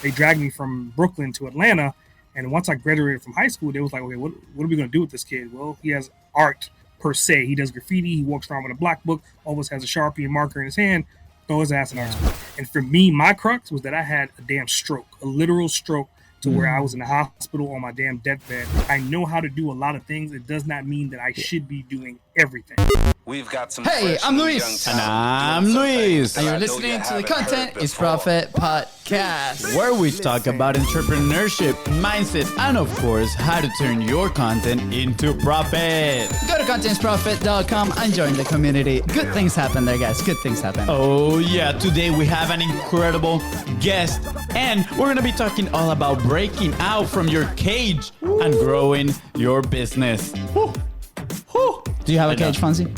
they dragged me from Brooklyn to Atlanta. And once I graduated from high school, they was like, okay, what are we going to do with this kid? Well, he has art per se. He does graffiti. He walks around with a black book, always has a Sharpie and marker in his hand, throw his ass in art school. And for me, my crux was that I had a damn stroke, a literal stroke, to where I was in the hospital on my damn deathbed. I know how to do a lot of things. It does not mean that I should be doing everything. We've got some. Hey, I'm Luis. And I'm Luis. And you're listening to the Content is Profit podcast, where we talk about entrepreneurship, mindset, and of course, how to turn your content into profit. Go to contentsprofit.com and join the community. Good things happen there, guys. Good things happen. Oh, yeah. Today we have an incredible guest, and we're going to be talking all about breaking out from your cage and growing your business. Woo. Woo. Do you have a cage, Fonzie?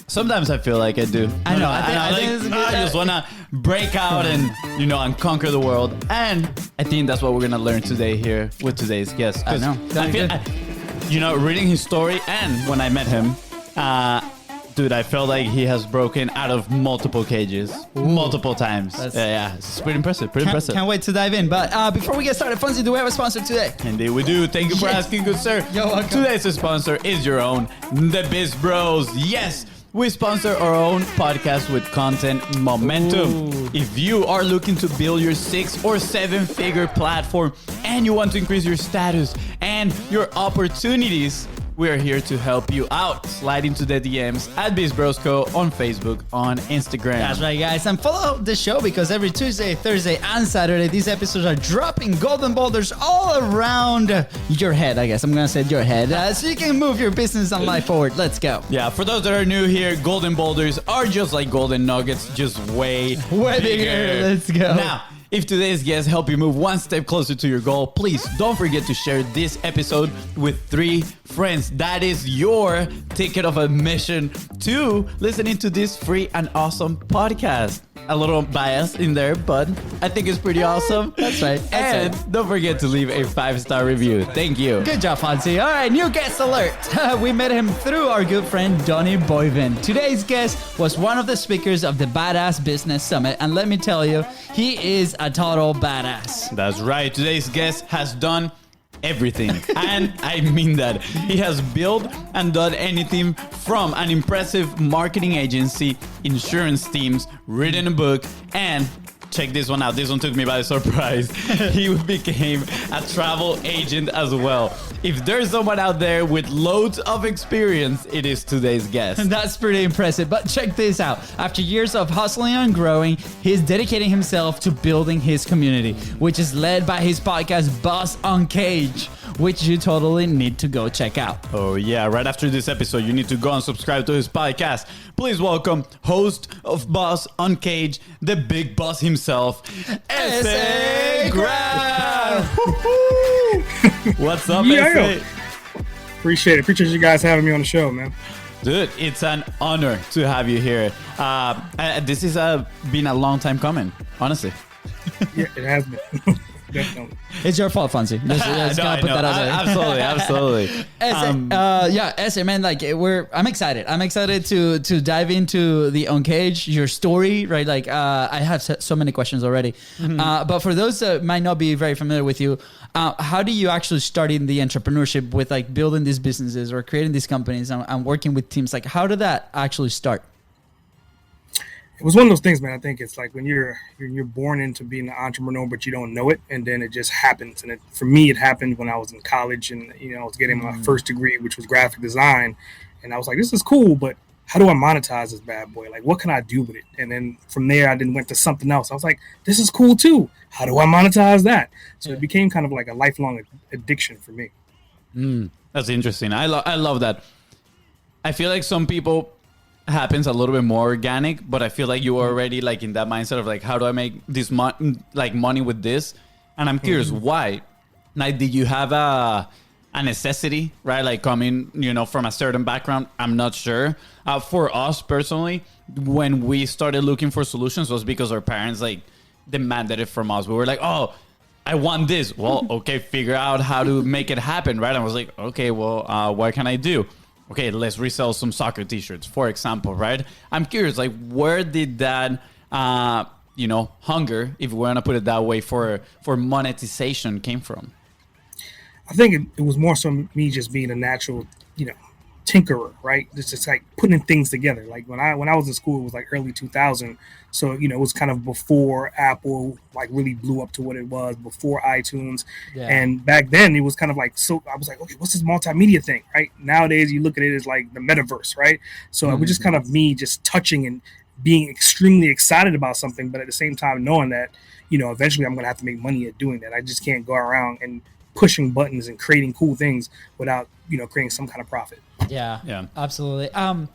Sometimes I feel like I do. I know. I just want to break out and conquer the world. And I think that's what we're going to learn today here with today's guest. I know. Reading his story, and when I met him, dude, I felt like he has broken out of multiple cages, multiple times. Yeah, it's pretty impressive. Can't wait to dive in. But before we get started, Fonzie, do we have a sponsor today? Indeed we do. Thank you for asking, good sir. You're welcome. Today's sponsor is your own, the BIZBROS. Yes, we sponsor our own podcast with content momentum. Ooh. If you are looking to build your 6 or 7 figure platform and you want to increase your status and your opportunities, we are here to help you out. Slide into the DMs at BIZBROSCO on Facebook, on Instagram. That's right, guys. And follow the show because every Tuesday, Thursday, and Saturday, these episodes are dropping golden boulders all around your head, I guess. I'm going to say your head. So you can move your business and life forward. Let's go. Yeah, for those that are new here, golden boulders are just like golden nuggets, just way bigger. Let's go. Now, if today's guests help you move one step closer to your goal, please don't forget to share this episode with 3 friends. That is your ticket of admission to listening to this free and awesome podcast. A little bias in there, but I think it's pretty awesome. That's right. And don't forget to leave a 5-star review. Thank you. Good job, Fonzie. All right, new guest alert. We met him through our good friend, Donnie Boyven. Today's guest was one of the speakers of the Badass Business Summit. And let me tell you, he is a total badass. That's right. Today's guest has done everything. And I mean that. He has built and done anything from an impressive marketing agency, insurance teams, written a book, and check this one out. This one took me by surprise. He became a travel agent as well. If there's someone out there with loads of experience, it is today's guest. That's pretty impressive. But check this out. After years of hustling and growing, he's dedicating himself to building his community, which is led by his podcast, Boss Uncaged, which you totally need to go check out. Oh yeah, right after this episode, you need to go and subscribe to his podcast. Please welcome host of Boss Uncaged, the big boss himself, S.A. Grab. What's up, S.A.? Appreciate it. Appreciate you guys having me on the show, man. Dude, it's an honor to have you here. This is been a long time coming, honestly. Yeah, it has been. Definitely. It's your fault, Fonzie. Absolutely. SA, man, like I'm excited. I'm excited to dive into the Uncaged, your story, right? Like, I have so many questions already. Mm-hmm. But for those that might not be very familiar with you, how do you actually start in the entrepreneurship with like building these businesses or creating these companies and working with teams? Like, how did that actually start? It was one of those things, man. I think it's like when you're born into being an entrepreneur, but you don't know it, and then it just happens. And for me, it happened when I was in college, and I was getting my first degree, which was graphic design, and I was like, this is cool, but how do I monetize this bad boy? Like, what can I do with it? And then from there, I then went to something else. I was like, this is cool too. How do I monetize that? So it became kind of like a lifelong addiction for me. That's interesting. I love that. I feel like some people happens a little bit more organic, but I feel like you are already like in that mindset of like, how do I make this money with this? And I'm curious, why? Like, did you have a necessity, right? Like coming, from a certain background? I'm not sure. For us personally, when we started looking for solutions was because our parents like demanded it from us. We were like, oh, I want this. Well, okay, figure out how to make it happen, right? And I was like, okay, well, what can I do? Okay, let's resell some soccer t-shirts, for example, right? I'm curious, like, where did that hunger, if we want to put it that way, for monetization came from? I think it was more so me just being a natural, tinkerer, right? Just like putting things together. Like when I was in school, it was like early 2000. So, it was kind of before Apple like really blew up to what it was, before iTunes. Yeah. And back then it was kind of like, so I was like, okay, what's this multimedia thing, right? Nowadays you look at it as like the metaverse, right? So it was just kind of me just touching and being extremely excited about something, but at the same time knowing that, eventually I'm going to have to make money at doing that. I just can't go around and pushing buttons and creating cool things without, creating some kind of profit. Yeah, absolutely. I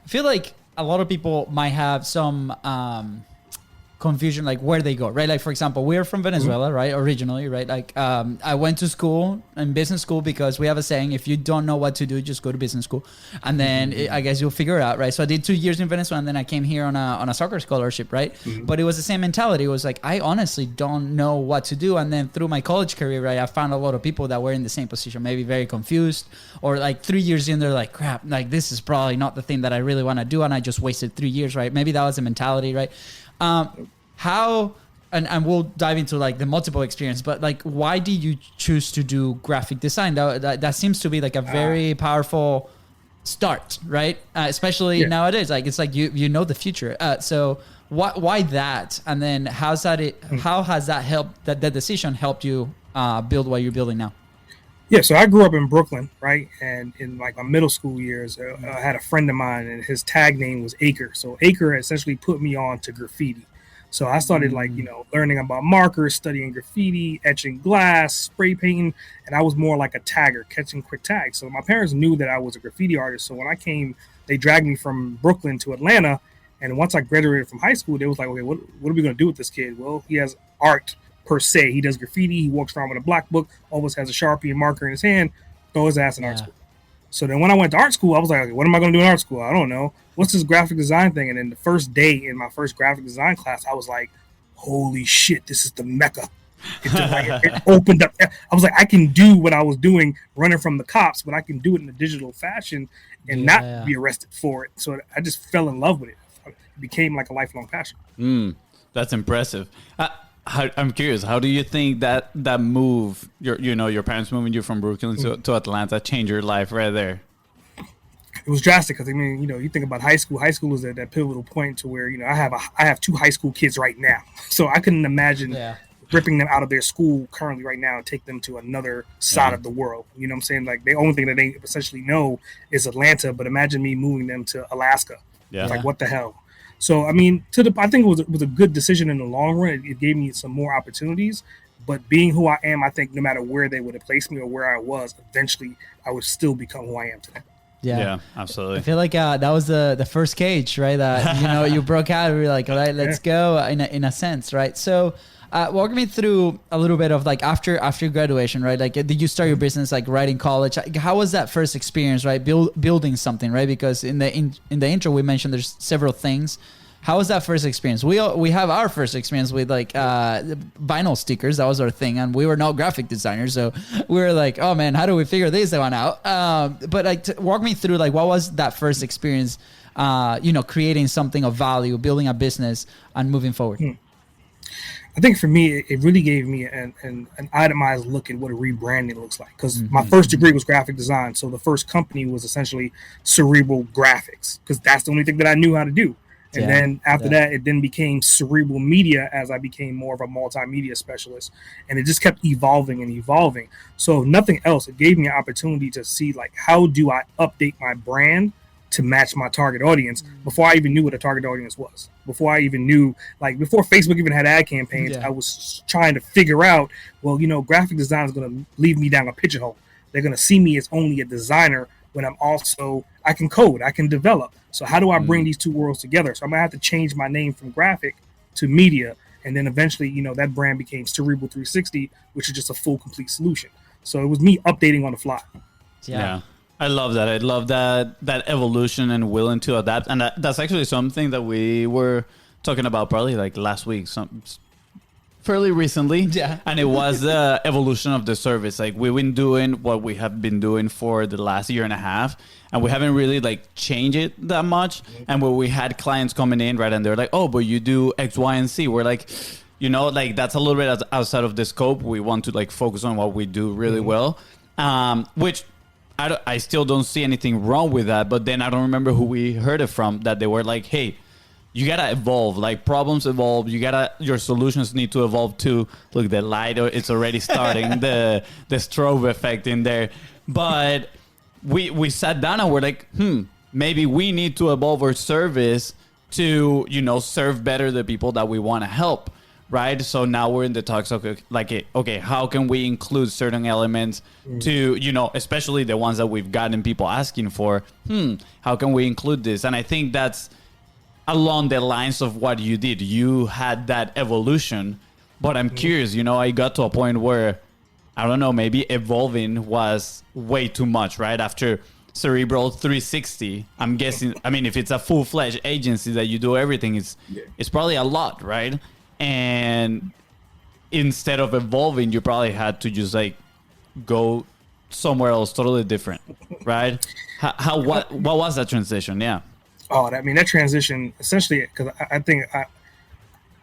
feel like a lot of people might have some confusion, like where they go, right? Like, for example, we're from Venezuela, right? Originally, right? Like, I went to school in business school because we have a saying, if you don't know what to do, just go to business school. And then I guess you'll figure it out, right? So I did 2 years in Venezuela, and then I came here on a soccer scholarship, right? But it was the same mentality. It was like, I honestly don't know what to do. And then through my college career, right, I found a lot of people that were in the same position, maybe very confused, or like 3 years in, they're like, crap, like this is probably not the thing that I really want to do. And I just wasted 3 years, right? Maybe that was the mentality, right? How, and we'll dive into like the multiple experience, but like, why did you choose to do graphic design? That seems to be like a very powerful start, right? Especially nowadays, like it's like you know the future. So why that? And then how has that helped, that decision helped you build what you're building now? Yeah, so I grew up in Brooklyn, right? And in like my middle school years, I had a friend of mine, and his tag name was Acre. So Acre essentially put me on to graffiti. So I started like, learning about markers, studying graffiti, etching glass, spray painting, and I was more like a tagger, catching quick tags. So my parents knew that I was a graffiti artist. So when I came, they dragged me from Brooklyn to Atlanta. And once I graduated from high school, they was like, okay, what are we going to do with this kid? Well, he has art per se. He does graffiti. He walks around with a black book, always has a Sharpie and marker in his hand, throw his ass in art school. So then when I went to art school, I was like, okay, what am I going to do in art school? I don't know. What's this graphic design thing? And then the first day in my first graphic design class, I was like, holy shit, this is the Mecca. It opened up. I was like, I can do what I was doing running from the cops, but I can do it in a digital fashion and not be arrested for it. So I just fell in love with it. It became like a lifelong passion. That's impressive. I'm curious, how do you think that move, your parents moving you from Brooklyn to Atlanta, changed your life right there? It was drastic because, you think about high school. High school is at that pivotal point to where, I have 2 high school kids right now. So I couldn't imagine ripping them out of their school currently right now and take them to another side of the world. You know what I'm saying? Like the only thing that they essentially know is Atlanta, but imagine me moving them to Alaska. Yeah. Like, what the hell? So, I think it was a good decision in the long run. It gave me some more opportunities. But being who I am, I think no matter where they would have placed me or where I was, eventually I would still become who I am today. Yeah, absolutely. I feel like that was the first cage, right? That, you broke out and we were like, all right, let's go in a sense, right? So walk me through a little bit of like after graduation, right? Like, did you start your business like right in college? How was that first experience, right? Building something, right? Because in the intro we mentioned there's several things. How was that first experience? We have our first experience with like vinyl stickers. That was our thing, and we were not graphic designers, so we were like, oh man, how do we figure this one out? But like, walk me through like what was that first experience? Creating something of value, building a business, and moving forward. I think for me, it really gave me an itemized look at what a rebranding looks like. Because my first degree was graphic design, so the first company was essentially Cerebral Graphics, because that's the only thing that I knew how to do. And then after that, it then became Cerebral Media as I became more of a multimedia specialist. And it just kept evolving and evolving. So if nothing else, it gave me an opportunity to see, like, how do I update my brand to match my target audience before I even knew what a target audience was. Before I even knew, like, before Facebook even had ad campaigns, I was trying to figure out, well, graphic design is going to leave me down a pigeonhole. They're going to see me as only a designer when I can code, I can develop. So how do I bring these two worlds together? So I'm going to have to change my name from graphic to media. And then eventually, that brand became Cerebral 360, which is just a full, complete solution. So it was me updating on the fly. Yeah. I love that. I love that evolution and willing to adapt. And that's actually something that we were talking about probably like last week. fairly recently. Yeah. And it was the evolution of the service. Like we've been doing what we have been doing for the last year and a half, and we haven't really like changed it that much. And where we had clients coming in, right, and they're like, oh, but you do X, Y, and Z. We're like, you know, like that's a little bit outside of the scope. We want to like focus on what we do really well, which I still don't see anything wrong with that. But then I don't remember who we heard it from that they were like, hey, you gotta evolve. Like problems evolve. Your solutions need to evolve too. Look, the light, it's already starting. the strobe effect in there. But we sat down and we're like, maybe we need to evolve our service to, you know, serve better the people that we want to help. Right. So now we're in the talks of like, okay, how can we include certain elements to, you know, especially the ones that we've gotten people asking for? How can we include this? And I think that's along the lines of what you did. You had that evolution, but I'm curious, you know, I got to a point where, I don't know, maybe evolving was way too much, right? After Cerebral 360, I'm guessing, I mean, if it's a full-fledged agency that you do everything, it's probably a lot, right? And instead of evolving, you probably had to just like go somewhere else totally different, right? What was that transition? Yeah. Oh, I mean, that transition, essentially, because I think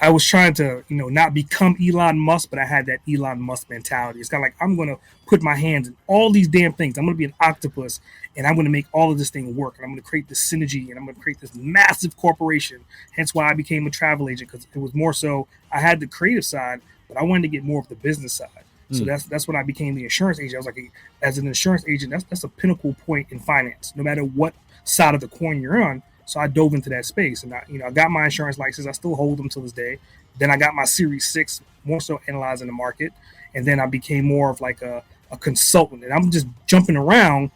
I was trying to, you know, not become Elon Musk, but I had that Elon Musk mentality. It's kind of like, I'm going to put my hands in all these damn things. I'm going to be an octopus, and I'm going to make all of this thing work. And I'm going to create this synergy, and I'm going to create this massive corporation. Hence why I became a travel agent, because it was more so I had the creative side, but I wanted to get more of the business side. So that's when I became the insurance agent. I was like, as an insurance agent, that's a pinnacle point in finance, no matter what side of the coin you're on. So I dove into that space, and I got my insurance license. I still hold them to this day. Then I got my Series 6, more so analyzing the market. And then I became more of like a consultant. And I'm just jumping around,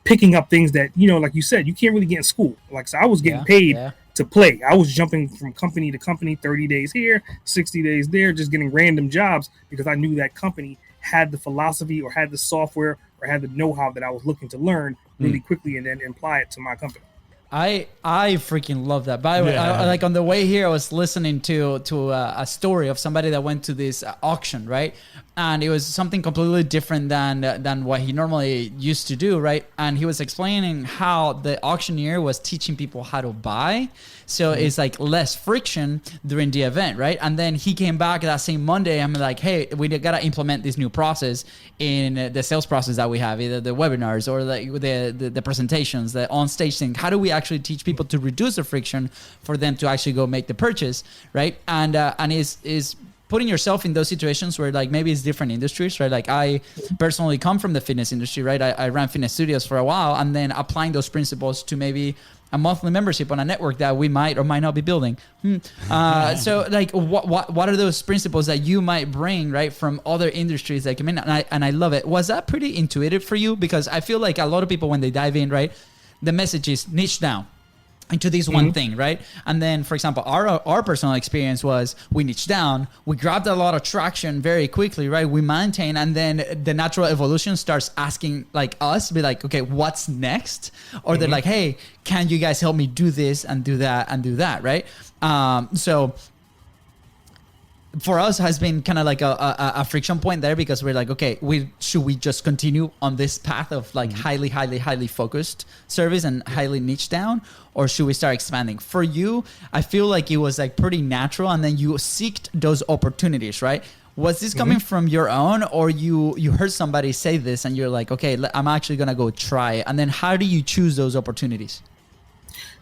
picking up things that, you know, like you said, you can't really get in school. Like, so I was getting paid to play. I was jumping from company to company, 30 days here, 60 days there, just getting random jobs because I knew that company had the philosophy or had the software or had the know-how that I was looking to learn really quickly and then apply it to my company. I freaking love that. By the way, I, like on the way here, I was listening to a story of somebody that went to this auction, right? And it was something completely different than what he normally used to do, right? And he was explaining how the auctioneer was teaching people how to buy. So it's like less friction during the event, right? And then he came back that same Monday and I'm like, hey, we got to implement this new process in the sales process that we have, either the webinars or the presentations, the on-stage thing. How do we actually teach people to reduce the friction for them to actually go make the purchase, right? And is putting yourself in those situations where like maybe it's different industries, right? Like I personally come from the fitness industry, right? I ran fitness studios for a while, and then applying those principles to maybe a monthly membership on a network that we might or might not be building. So like what are those principles that you might bring, right, from other industries that come in? And I love it. Was that pretty intuitive for you? Because I feel like a lot of people, when they dive in, right, the message is niche down into this one thing, right? And then, for example, our personal experience was we niched down, we grabbed a lot of traction very quickly, right? We maintain, and then the natural evolution starts asking like us, be like, okay, what's next? Or they're like, hey, can you guys help me do this and do that and do that, right? So for us has been kind of like a friction point there, because we're like, okay, should we just continue on this path of like highly focused service and highly niche down, or should we start expanding? For you, I feel like it was like pretty natural, and then you seeked those opportunities, right? Was this coming from your own, or you heard somebody say this and you're like, okay, I'm actually gonna go try it? And then how do you choose those opportunities?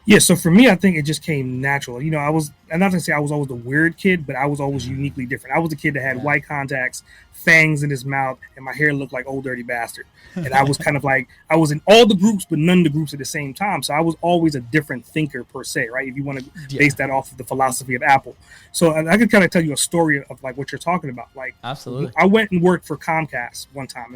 Yeah, so for me, I think it just came natural. You know, I'm not gonna say I was always the weird kid, but I was always uniquely different. I was a kid that had white contacts, fangs in his mouth, and my hair looked like Old Dirty Bastard. And I was kind of like, I was in all the groups, but none of the groups at the same time. So I was always a different thinker per se, right? If you want to base that off of the philosophy of Apple. So I could kind of tell you a story of like what you're talking about. Like, absolutely, I went and worked for Comcast one time.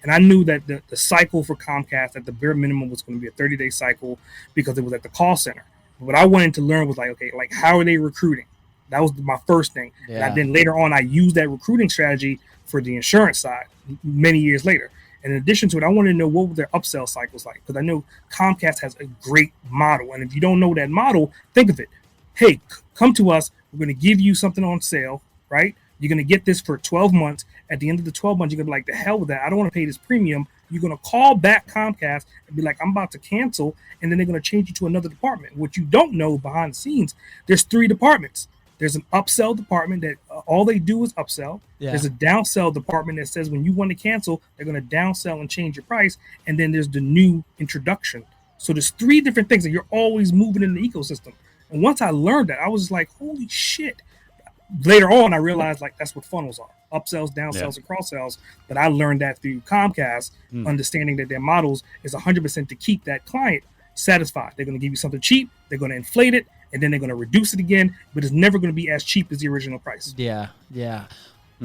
And I knew that the cycle for Comcast at the bare minimum was going to be a 30-day cycle because it was at the call center. What I wanted to learn was like, okay, like how are they recruiting? That was my first thing. And then later on, I used that recruiting strategy for the insurance side many years later. And in addition to it, I wanted to know what were their upsell cycles like, because I know Comcast has a great model. And if you don't know that model, think of it. Hey, come to us. We're going to give you something on sale, right? You're going to get this for 12 months. At the end of the 12 months, you're going to be like, the hell with that. I don't want to pay this premium. You're going to call back Comcast and be like, I'm about to cancel. And then they're going to change you to another department. What you don't know behind the scenes, there's 3 departments. There's an upsell department that all they do is upsell. Yeah. There's a downsell department that says when you want to cancel, they're going to downsell and change your price. And then there's the new introduction. So there's 3 different things that you're always moving in the ecosystem. And once I learned that, I was like, holy shit. Later on, I realized like that's what funnels are. Upsells, downsells, and cross-sells. But I learned that through Comcast, understanding that their models is 100% to keep that client satisfied. They're going to give you something cheap. They're going to inflate it. And then they're going to reduce it again. But it's never going to be as cheap as the original price. Yeah.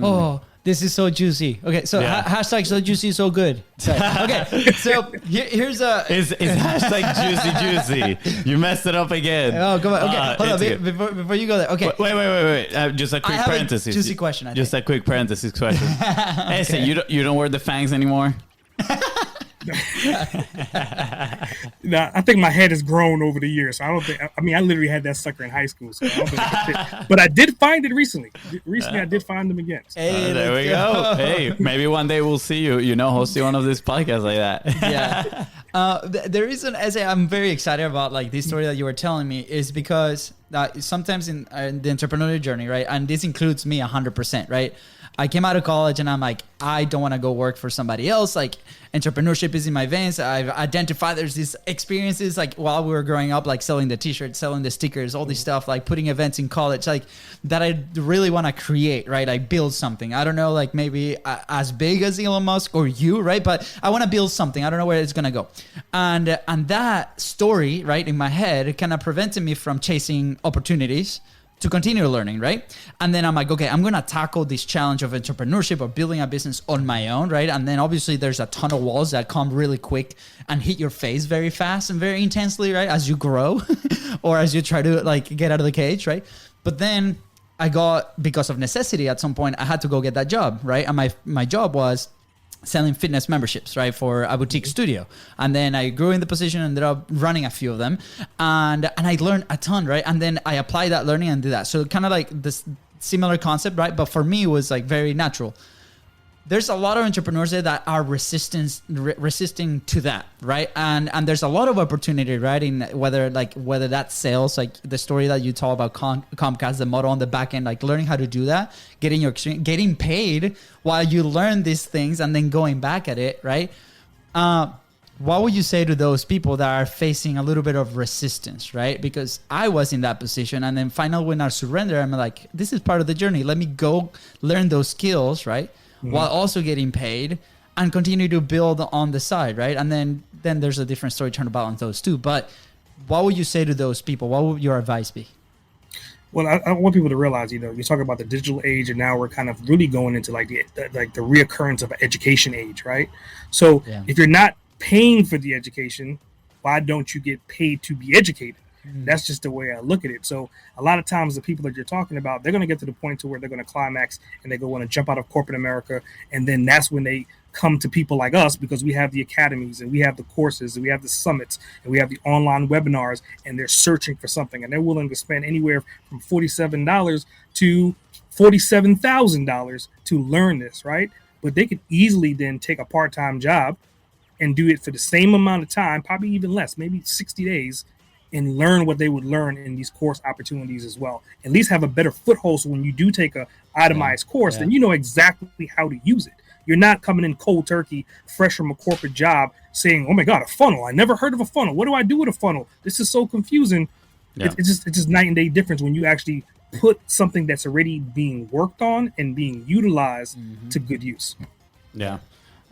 Oh, this is so juicy. Okay, so hashtag so juicy, so good. Okay, so here's a... It's hashtag juicy juicy. You messed it up again. Oh, come on. Okay, hold on. Before you go there. Okay. Wait. Just a quick parenthesis. Juicy question. Just a quick parenthesis question. Hey, so you don't wear the fangs anymore? No, I think my head has grown over the years. So I don't think. I mean, I literally had that sucker in high school, so I don't think I fit. But I did find it recently. I did find them again. So. Hey, there we go. Hey, maybe one day we'll see you. Hosting one of these podcasts like that. Yeah. The reason I'm very excited about like this story that you were telling me is because sometimes in the entrepreneurial journey, right, and this includes me 100%, right. I came out of college and I'm like, I don't want to go work for somebody else. Like entrepreneurship is in my veins. I've identified there's these experiences like while we were growing up, like selling the t-shirts, selling the stickers, all this stuff, like putting events in college, like that I really want to create, right? I build something. I don't know, like maybe as big as Elon Musk or you, right? But I want to build something. I don't know where it's going to go. And that story, right, in my head kind of prevented me from chasing opportunities to continue learning, right? And then I'm like, okay, I'm going to tackle this challenge of entrepreneurship or building a business on my own, right? And then obviously there's a ton of walls that come really quick and hit your face very fast and very intensely, right? As you grow or as you try to like get out of the cage, right? But then because of necessity at some point, I had to go get that job, right? And my job was selling fitness memberships, right, for a boutique studio. And then I grew in the position, ended up running a few of them. And I learned a ton, right? And then I applied that learning and did that. So kind of like this similar concept, right? But for me, it was like very natural. There's a lot of entrepreneurs there that are resisting to that, right? And there's a lot of opportunity, right? In whether that's sales, like the story that you told about Comcast, the model on the back end, like learning how to do that, getting paid while you learn these things, and then going back at it, right? What would you say to those people that are facing a little bit of resistance, right? Because I was in that position, and then finally when I surrender, I'm like, this is part of the journey. Let me go learn those skills, right? While also getting paid and continue to build on the side, right? And then there's a different story trying to balance those two. But what would you say to those people? What would your advice be? Well, I want people to realize, you're talking about the digital age, and now we're kind of really going into like the reoccurrence of an education age, right? So if you're not paying for the education, why don't you get paid to be educated? That's just the way I look at it. So a lot of times the people that you're talking about, they're going to get to the point to where they're going to climax and they're going to jump out of corporate America. And then that's when they come to people like us, because we have the academies and we have the courses and we have the summits and we have the online webinars, and they're searching for something, and they're willing to spend anywhere from $47 to $47,000 to learn this, right? But they could easily then take a part-time job and do it for the same amount of time, probably even less, maybe 60 days, and learn what they would learn in these course opportunities as well. At least have a better foothold, so when you do take a itemized course, then you know exactly how to use it. You're not coming in cold turkey, fresh from a corporate job, saying, oh my God, a funnel. I never heard of a funnel. What do I do with a funnel? This is so confusing. Yeah. It's just night and day difference when you actually put something that's already being worked on and being utilized to good use. Yeah.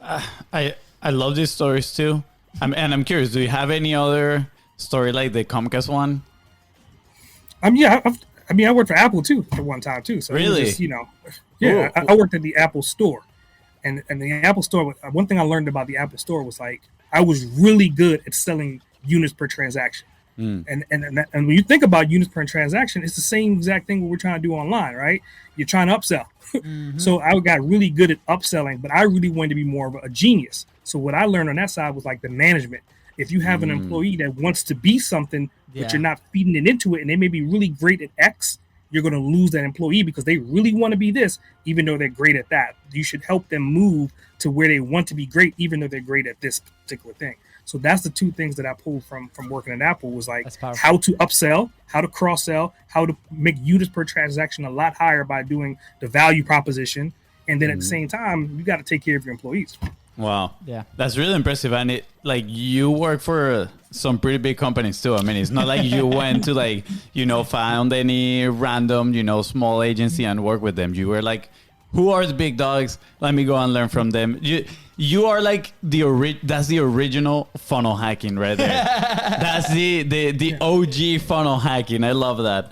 I love these stories too. I'm curious, do you have any other story like the Comcast one? I worked for Apple too at one time too. So really, just, I worked at the Apple store, and the Apple store. One thing I learned about the Apple store was like I was really good at selling units per transaction. And when you think about units per transaction, it's the same exact thing what we're trying to do online, right? You're trying to upsell. So I got really good at upselling, but I really wanted to be more of a genius. So what I learned on that side was like the management. If you have an employee that wants to be something, but you're not feeding it into it, and they may be really great at X, you're going to lose that employee because they really want to be this, even though they're great at that. You should help them move to where they want to be great, even though they're great at this particular thing. So that's the two things that I pulled from working at Apple was like how to upsell, how to cross sell, how to make units per transaction a lot higher by doing the value proposition. And then at the same time, you got to take care of your employees. Wow. Yeah. That's really impressive. And it, like, you work for some pretty big companies too. I mean, it's not like you went to like, you know, found any random, you know, small agency and work with them. You were like, who are the big dogs? Let me go and learn from them. You are like that's the original funnel hacking right there. That's the OG funnel hacking. I love that.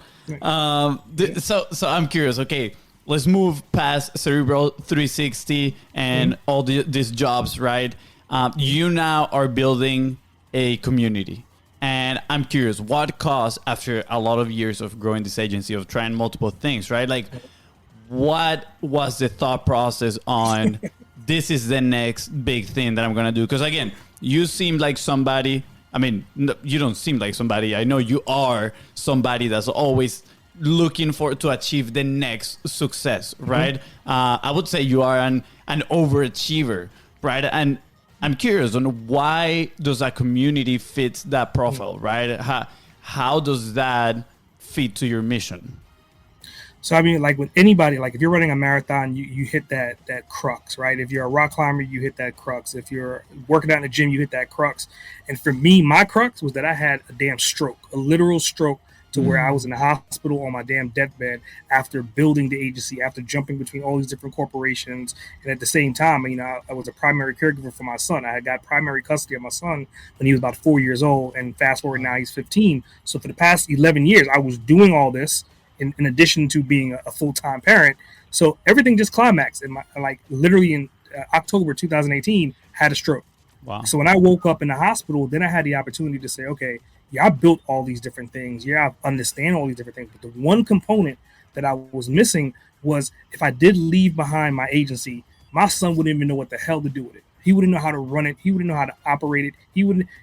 So I'm curious. Okay, let's move past Cerebral 360 and all these jobs, right? You now are building a community. And I'm curious, what caused, after a lot of years of growing this agency, of trying multiple things, right? Like, what was the thought process on this is the next big thing that I'm going to do? Because, again, you seem like somebody, I mean, you don't seem like somebody. I know you are somebody that's always looking to achieve the next success, right? I would say you are an overachiever, right? And I'm curious on why does that community fit that profile, right? How does that fit to your mission? So, I mean, like with anybody, like if you're running a marathon, you hit that crux, right? If you're a rock climber, you hit that crux. If you're working out in the gym, you hit that crux. And for me, my crux was that I had a damn stroke, a literal stroke, to where I was in the hospital on my damn deathbed after building the agency, after jumping between all these different corporations. And at the same time, you know, I was a primary caregiver for my son. I had got primary custody of my son when he was about 4 years old. And fast forward now, he's 15. So for the past 11 years, I was doing all this in addition to being a full-time parent. So everything just climaxed. And like literally in October 2018, had a stroke. Wow. So when I woke up in the hospital, then I had the opportunity to say, okay, yeah, I built all these different things. Yeah, I understand all these different things. But the one component that I was missing was if I did leave behind my agency, my son wouldn't even know what the hell to do with it. He wouldn't know how to run it. He wouldn't know how to operate it.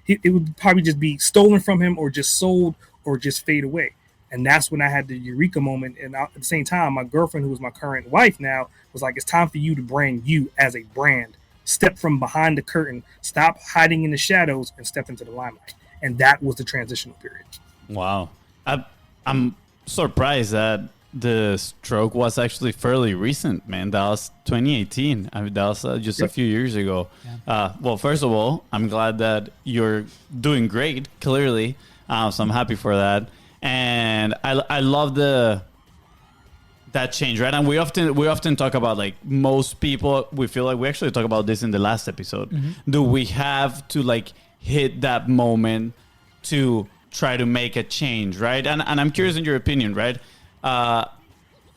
It would probably just be stolen from him or just sold or just fade away. And that's when I had the eureka moment. And at the same time, my girlfriend, who is my current wife now, was like, it's time for you to brand you as a brand. Step from behind the curtain, stop hiding in the shadows, and step into the limelight. And that was the transitional period. Wow. I'm surprised that the stroke was actually fairly recent, man. That was 2018. I mean, that was just a few years ago. Yeah. Well, first of all, I'm glad that you're doing great, clearly. So I'm happy for that. And I love that change, right? And we often talk about, like, most people, we feel like we actually talked about this in the last episode. Do we have to, like, hit that moment to try to make a change, right? And I'm curious in your opinion, right?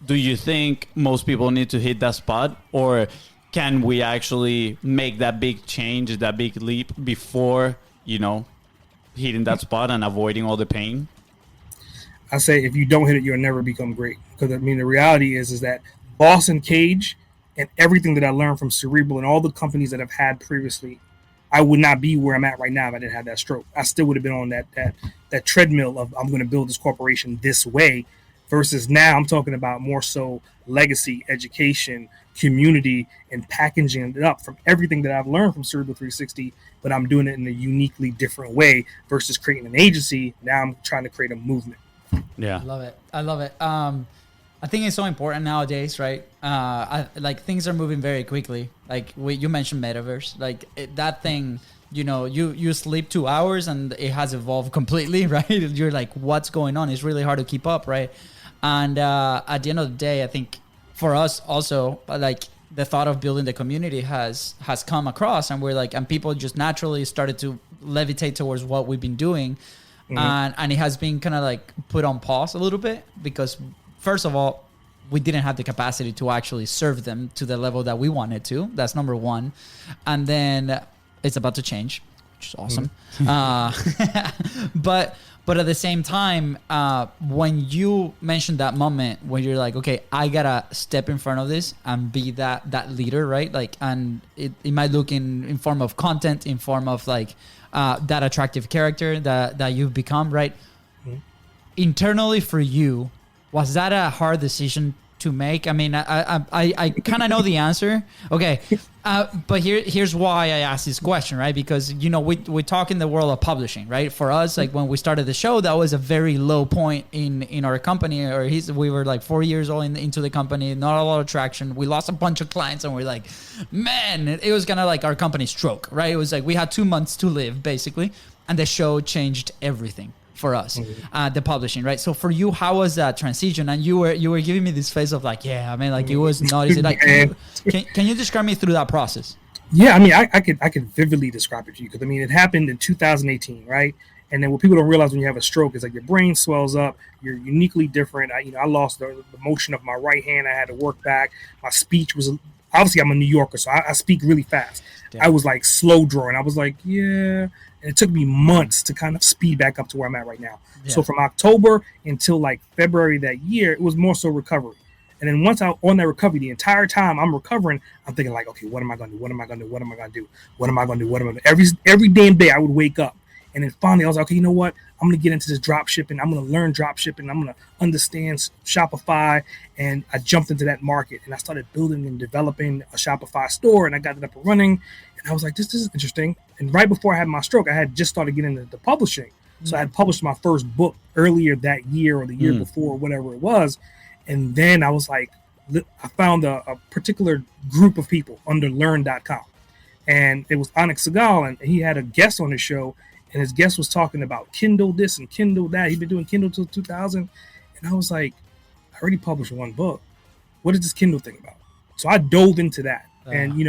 Do you think most people need to hit that spot, or can we actually make that big change, that big leap before, you know, hitting that spot and avoiding all the pain? I say if you don't hit it, you'll never become great. Because, I mean, the reality is that Boss and Cage and everything that I learned from Cerebral and all the companies that I've had previously, I would not be where I'm at right now if I didn't have that stroke. I still would have been on that treadmill of I'm going to build this corporation this way, versus now I'm talking about more so legacy, education, community, and packaging it up from everything that I've learned from Cerebral 360, but I'm doing it in a uniquely different way versus creating an agency. Now I'm trying to create a movement. Yeah. I love it. I think it's so important nowadays, right? Like, things are moving very quickly. Like, you mentioned metaverse, like that thing, you know, you sleep 2 hours and it has evolved completely, right? You're like, what's going on? It's really hard to keep up, right? And at the end of the day, I think for us also, like, the thought of building the community has come across, and we're like, and people just naturally started to levitate towards what we've been doing. And it has been kind of like put on pause a little bit because, first of all, we didn't have the capacity to actually serve them to the level that we wanted to. That's number one. And then it's about to change, which is awesome. But at the same time, when you mentioned that moment when you're like, okay, I gotta step in front of this and be that leader, right? Like, and it might look in form of content, in form of like that attractive character that you've become, right? Internally for you, Was that a hard decision to make? I mean, I kind of know the answer. Okay. But here's why I asked this question, right? Because, we talk in the world of publishing, right? For us, like when we started the show, that was a very low point in our company. We were like 4 years old into the company, not a lot of traction. We lost a bunch of clients and we're like, man, it was kind of like our company stroke, right? It was like we had 2 months to live basically. And the show changed everything for us, the publishing, right? So for you, how was that transition? And you were giving me this face of like, yeah, I mean, like it was not easy. Like, can you describe me through that process? Yeah, I mean, I could vividly describe it to you because I mean, it happened in 2018, right? And then what people don't realize when you have a stroke is like your brain swells up. You're uniquely different. I lost the motion of my right hand. I had to work back. My speech was obviously I'm a New Yorker, so I speak really fast. Damn. I was like slow drawing. I was like, yeah. And it took me months to kind of speed back up to where I'm at right now. Yeah. So from October until like February that year, it was more so recovery. And then once I'm on that recovery, the entire time I'm recovering, I'm thinking like, okay, what am I going to do? What am I going to do? What am I going to do? What am I going to do? What am I going to do? Every damn day I would wake up. And then finally I was like, okay, you know what? I'm going to get into this drop shipping. I'm going to learn drop shipping. I'm going to understand Shopify. And I jumped into that market and I started building and developing a Shopify store and I got it up and running. And I was like, this is interesting. And right before I had my stroke, I had just started getting into the publishing. So I had published my first book earlier that year or the year before, whatever it was. And then I was like, I found a particular group of people under learn.com. And it was Onyx Segal, and he had a guest on his show. And his guest was talking about Kindle this and Kindle that. He'd been doing Kindle till 2000. And I was like, I already published one book. What is this Kindle thing about? So I dove into that. And,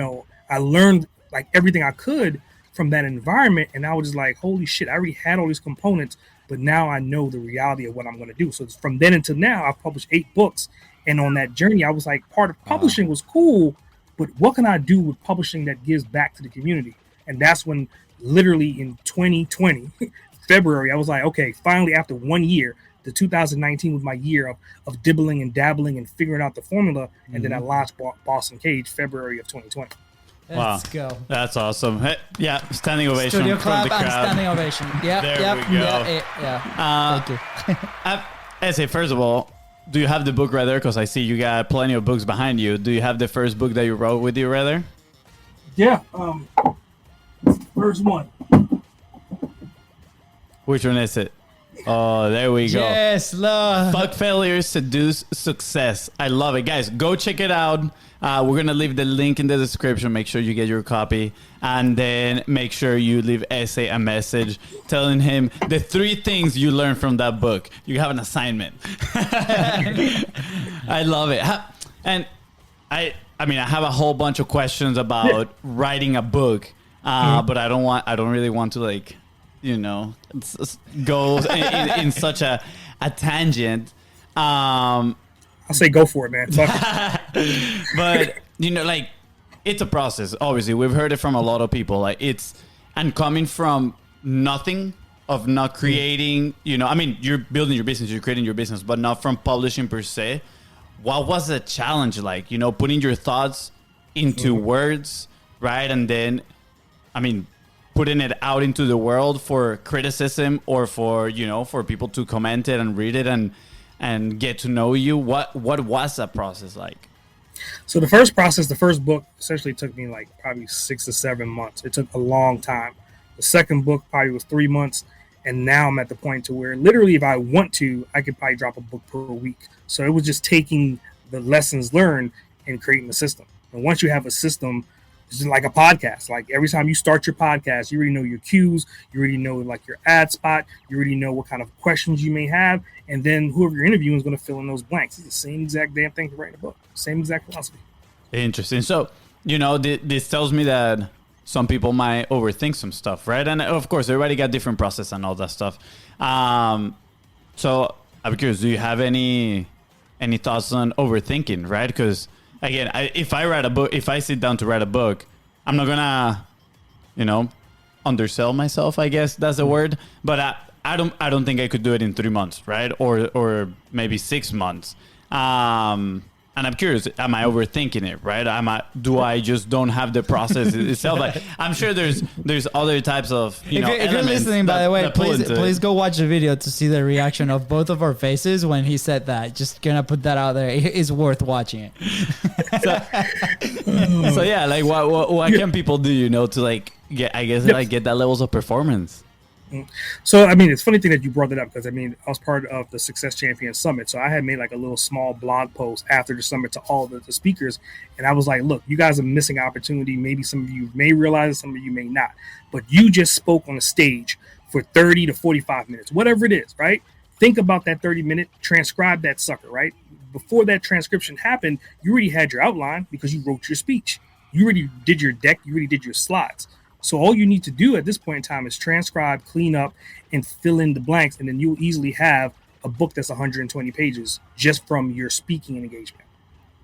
I learned like everything I could from that environment. And I was just like, holy shit, I already had all these components, but now I know the reality of what I'm going to do. So from then until now, I've published 8 books. And on that journey, I was like, part of publishing was cool, but what can I do with publishing that gives back to the community? And that's when literally in 2020, February, I was like, okay, finally after 1 year, the 2019 was my year of dibbling and dabbling and figuring out the formula. And then I launched Uncaged February of 2020. Let's go. That's awesome. Hey, yeah, standing ovation Studio from clap the crowd. And standing ovation. Yeah, there we go. Thank you. I say, first of all, do you have the book right there? Because I see you got plenty of books behind you. Do you have the first book that you wrote with you right there? Yeah. First one. Which one is it? Oh, there we go. Yes, love. Fuck failure, seduce success. I love it. Guys, go check it out. We're going to leave the link in the description. Make sure you get your copy. And then make sure you leave Essay a message telling him the 3 things you learned from that book. You have an assignment. I love it. And I mean, I have a whole bunch of questions about writing a book, but I don't really want to like, go in such a tangent. I'll say go for it, man. Fuck it. But, like, it's a process. Obviously, we've heard it from a lot of people. Like, and coming from nothing, of not creating, I mean, you're building your business, you're creating your business, but not from publishing per se. What was the challenge like? Putting your thoughts into words, right? And then, I mean, putting it out into the world for criticism or for, for people to comment it and read it and get to know you. What was that process like? So the first book essentially took me like probably 6 to 7 months. It took a long time. The second book probably was 3 months. And now I'm at the point to where literally if I want to, I could probably drop a book per week. So it was just taking the lessons learned and creating a system. And once you have a system, it's just like a podcast. Like every time you start your podcast, you already know your cues. You already know like your ad spot. You already know what kind of questions you may have. And then whoever you're interviewing is going to fill in those blanks. It's the same exact damn thing to write a book. Same exact philosophy. Interesting. So, this tells me that some people might overthink some stuff, right? And of course, everybody got different process and all that stuff. So I'm curious, do you have any thoughts on overthinking, right? Because again, if I sit down to write a book, I'm not gonna, undersell myself, I guess that's the word. But I don't think I could do it in 3 months, right? Or maybe 6 months. And and I'm curious, am I overthinking it, right? Do I just don't have the process itself? Like, I'm sure there's other types of, if you're listening, by the way, please go watch the video to see the reaction of both of our faces when he said that. Just gonna put that out there. It is worth watching it. So yeah, like what can people do, to like get that levels of performance? So, I mean, it's a funny thing that you brought that up because, I mean, I was part of the Success Champion Summit. So I had made like a little small blog post after the summit to all the speakers. And I was like, look, you guys are missing opportunity. Maybe some of you may realize it, some of you may not. But you just spoke on a stage for 30 to 45 minutes, whatever it is, right? Think about that 30-minute, transcribe that sucker, right? Before that transcription happened, you already had your outline because you wrote your speech. You already did your deck. You already did your slides. So all you need to do at this point in time is transcribe, clean up, and fill in the blanks. And then you'll easily have a book that's 120 pages just from your speaking and engagement.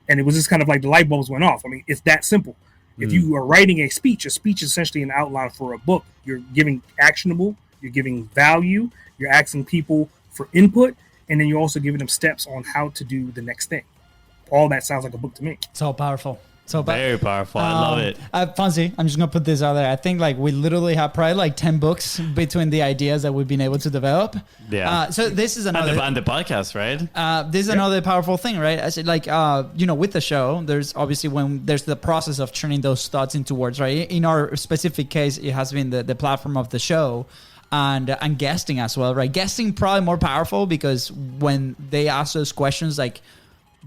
And it was just kind of like the light bulbs went off. I mean, it's that simple. If you are writing a speech is essentially an outline for a book. You're giving actionable, you're giving value, you're asking people for input, and then you're also giving them steps on how to do the next thing. All that sounds like a book to me. So powerful. Very powerful. I love it. FONZI, I'm just going to put this out there. I think like we literally have probably like 10 books between the ideas that we've been able to develop. Yeah. So this is another... And the podcast, right? This is another powerful thing, right? I said like, with the show, there's obviously when there's the process of turning those thoughts into words, right? In our specific case, it has been the platform of the show. And guesting as well, right? Guesting probably more powerful because when they ask those questions, like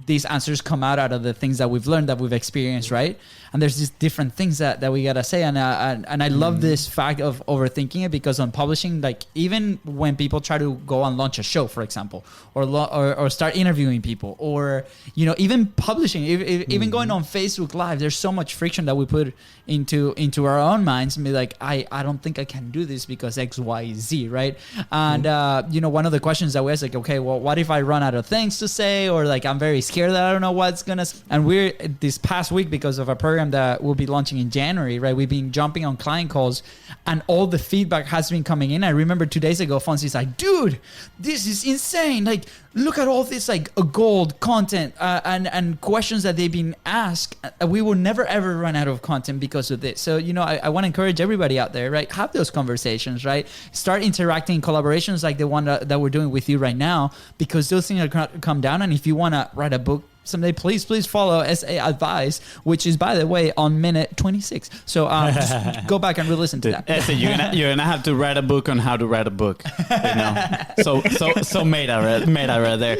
these answers come out of the things that we've learned, that we've experienced, right? And there's these different things that we gotta say, and I love this fact of overthinking it because on publishing, like even when people try to go and launch a show, for example, or start interviewing people, or even publishing, even going on Facebook Live, there's so much friction that we put into our own minds and be like, I don't think I can do this because X, Y, Z, right? And one of the questions that we ask, like, okay, well, what if I run out of things to say, or like I'm very scared that I don't know what's gonna. And we're this past week because of a program that we'll be launching in January, right? We've been jumping on client calls and all the feedback has been coming in. I remember 2 days ago, FONZI's like, dude, this is insane. Like, look at all this like gold content and questions that they've been asked. We will never ever run out of content because of this. So, I want to encourage everybody out there, right? Have those conversations, right? Start interacting in collaborations like the one that we're doing with you right now, because those things are going to come down. And if you want to write a book someday, please follow SA Advice, which is, by the way, on minute 26. So just go back and re-listen to that. SA, you're gonna have to write a book on how to write a book. So meta right there.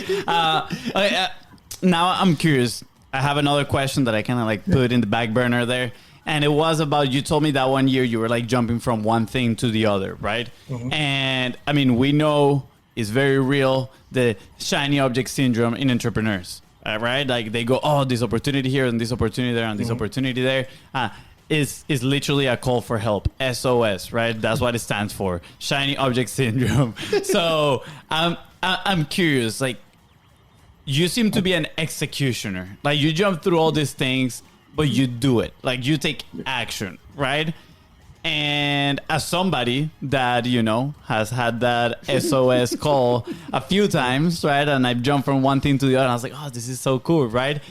Now I'm curious. I have another question that I kind of like put in the back burner there. And it was about, you told me that one year you were like jumping from one thing to the other, right? Mm-hmm. And I mean, we know it's very real, the shiny object syndrome in entrepreneurs. Right? Like they go, oh, this opportunity here and this opportunity there and this opportunity there. Is literally a call for help. SOS, right? That's what it stands for. Shiny object syndrome. So I'm curious, like you seem to be an executioner. Like you jump through all these things, but you do it. Like you take action, right? And as somebody that, has had that SOS call a few times, right? And I've jumped from one thing to the other. And I was like, oh, this is so cool, right?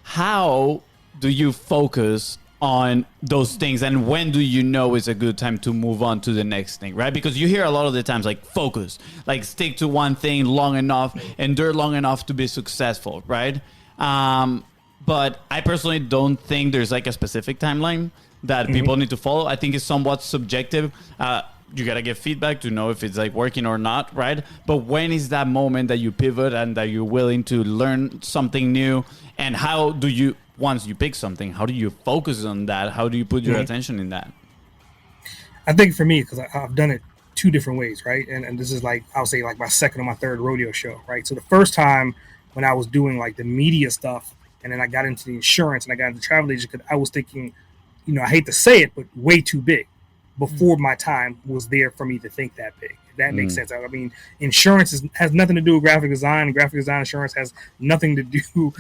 How do you focus on those things? And when do you know it's a good time to move on to the next thing, right? Because you hear a lot of the times, like, focus, like stick to one thing long enough, endure long enough to be successful, right? But I personally don't think there's like a specific timeline that people need to follow. I think it's somewhat subjective. You got to get feedback to know if it's like working or not, right? But when is that moment that you pivot and that you're willing to learn something new? And how do you, once you pick something, how do you focus on that? How do you put your attention in that? I think for me, because I've done it two different ways, right? And this is like, I'll say like my second or my third rodeo show, right? So the first time when I was doing like the media stuff, and then I got into the insurance and I got into travel agent, because I was thinking, I hate to say it, but way too big before my time was there for me to think that big. If that makes sense. I mean, insurance has nothing to do with graphic design, and graphic design insurance has nothing to do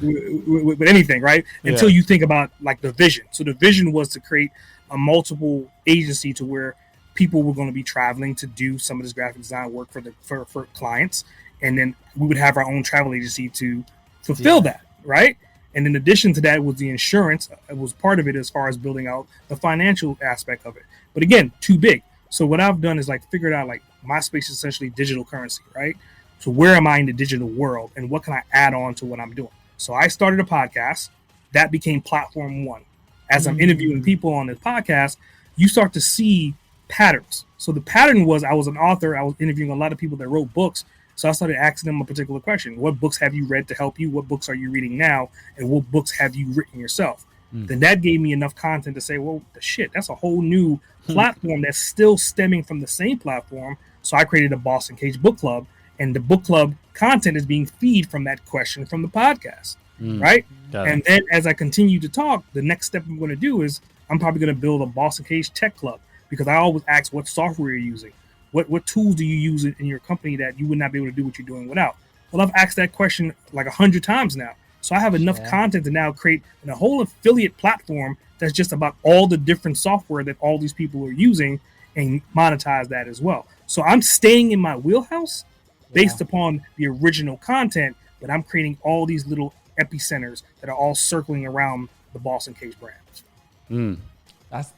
with anything, right? Until you think about like the vision. So the vision was to create a multiple agency to where people were going to be traveling to do some of this graphic design work for clients. And then we would have our own travel agency to fulfill that. right? And in addition to that was the insurance. It was part of it as far as building out the financial aspect of it. But again, too big. So what I've done is like figured out like my space is essentially digital currency, right? So where am I in the digital world and what can I add on to what I'm doing? So I started a podcast that became platform one. As I'm interviewing people on this podcast, you start to see patterns. So the pattern was I was an author. I was interviewing a lot of people that wrote books. So I started asking them a particular question. What books have you read to help you? What books are you reading now? And what books have you written yourself? Then that gave me enough content to say, well, shit, that's a whole new platform that's still stemming from the same platform. So I created a Boss Uncaged book club, and the book club content is being fed from that question from the podcast, right? And then as I continue to talk, the next step I'm going to do is I'm probably going to build a Boss Uncaged tech club, because I always ask what software you're using. What tools do you use in your company that you would not be able to do what you're doing without? Well, I've asked that question like 100 times now. So I have enough content to now create a whole affiliate platform that's just about all the different software that all these people are using and monetize that as well. So I'm staying in my wheelhouse based upon the original content, but I'm creating all these little epicenters that are all circling around the Boss Uncaged brand.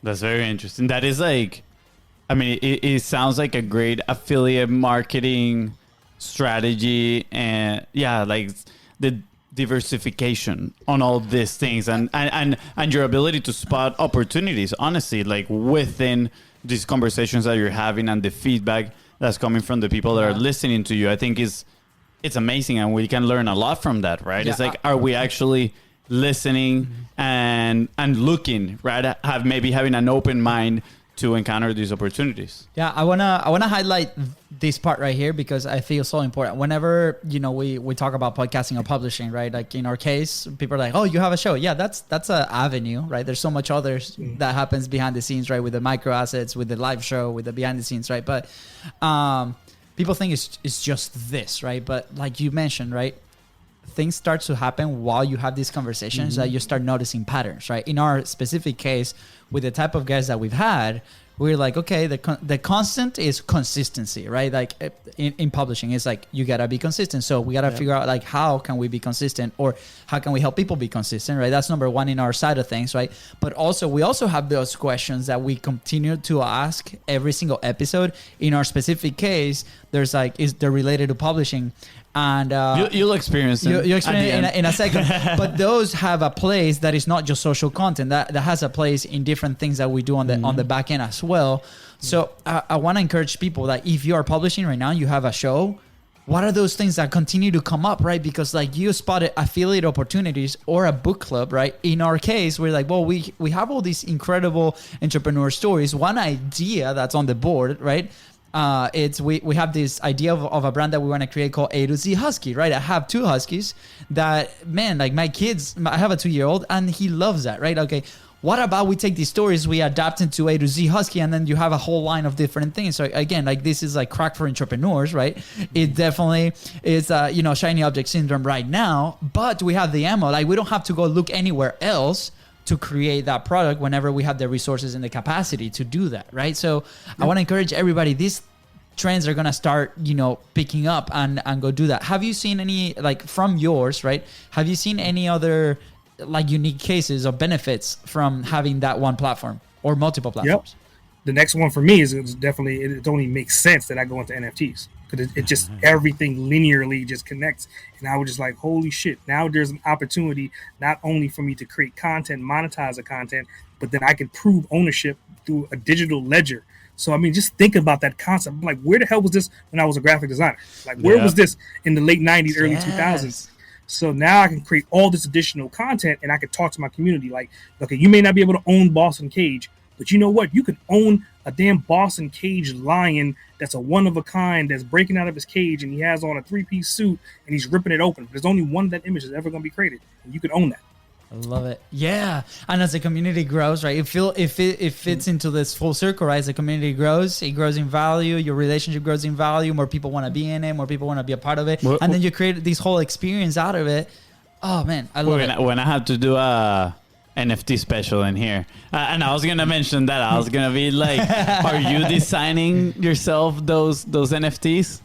That's very interesting. That is like, I mean, it sounds like a great affiliate marketing strategy, and like the diversification on all these things, and your ability to spot opportunities, honestly, like within these conversations that you're having and the feedback that's coming from the people that are listening to you. I think it's amazing, and we can learn a lot from that, right? It's like, are we actually listening and looking, right? Having an open mind to encounter these opportunities. Yeah, I wanna highlight this part right here because I feel so important. Whenever we talk about podcasting or publishing, right? Like in our case, people are like, "Oh, you have a show." Yeah, that's an avenue, right? There's so much others that happens behind the scenes, right? With the micro assets, with the live show, with the behind the scenes, right? But people think it's just this, right? But like you mentioned, right? Things start to happen while you have these conversations that you start noticing patterns, right? In our specific case, with the type of guests that we've had, we're like, okay, the constant is consistency, right? Like in publishing, it's like you gotta be consistent. So we gotta figure out like how can we be consistent, or how can we help people be consistent, right? That's number one in our side of things, right? But also we also have those questions that we continue to ask every single episode. In our specific case, there's like, they're related to publishing. And you'll experience it. You'll experience it in a second. But those have a place that is not just social content. That has a place in different things that we do on the back end as well. So I want to encourage people that if you are publishing right now, you have a show, what are those things that continue to come up, right? Because like you spotted affiliate opportunities or a book club, right? In our case, we're like, well, we have all these incredible entrepreneur stories. One idea that's on the board, right? We have this idea of a brand that we want to create called A2Z Husky, right? I have 2 Huskies that, man, like my kids, I have a 2-year-old and he loves that, right? Okay, what about we take these stories, we adapt into A2Z Husky, and then you have a whole line of different things. So again, like this is like crack for entrepreneurs, right? It definitely is, shiny object syndrome right now, but we have the ammo. Like we don't have to go look anywhere else to create that product whenever we have the resources and the capacity to do that, right? So I want to encourage everybody, these trends are going to start, picking up and go do that. Have you seen any, like from yours, right? Have you seen any other like unique cases or benefits from having that one platform or multiple platforms? Yep. The next one for me is definitely, it only makes sense that I go into NFTs. Because it just, everything linearly just connects. And I was just like, holy shit, now there's an opportunity not only for me to create content, monetize the content, but then I can prove ownership through a digital ledger. So, I mean, just think about that concept. I'm like, where the hell was this when I was a graphic designer? Like, where was this in the late 90s, early 2000s? So now I can create all this additional content and I can talk to my community. Like, okay, you may not be able to own Boss Uncaged, but you know what? You can own a damn Boss Uncaged lion that's a one of a kind that's breaking out of his cage and he has on a 3-piece suit and he's ripping it open. But there's only one of that image that's ever going to be created, and you can own that. I love it. Yeah. And as the community grows, right, it fits into this full circle, right? As the community grows, it grows in value. Your relationship grows in value. More people want to be in it. More people want to be a part of it. And then you create this whole experience out of it. Oh, man. I love it. When I have to do a NFT special in here, and I was going to mention that. I was going to be like, are you designing yourself those NFTs?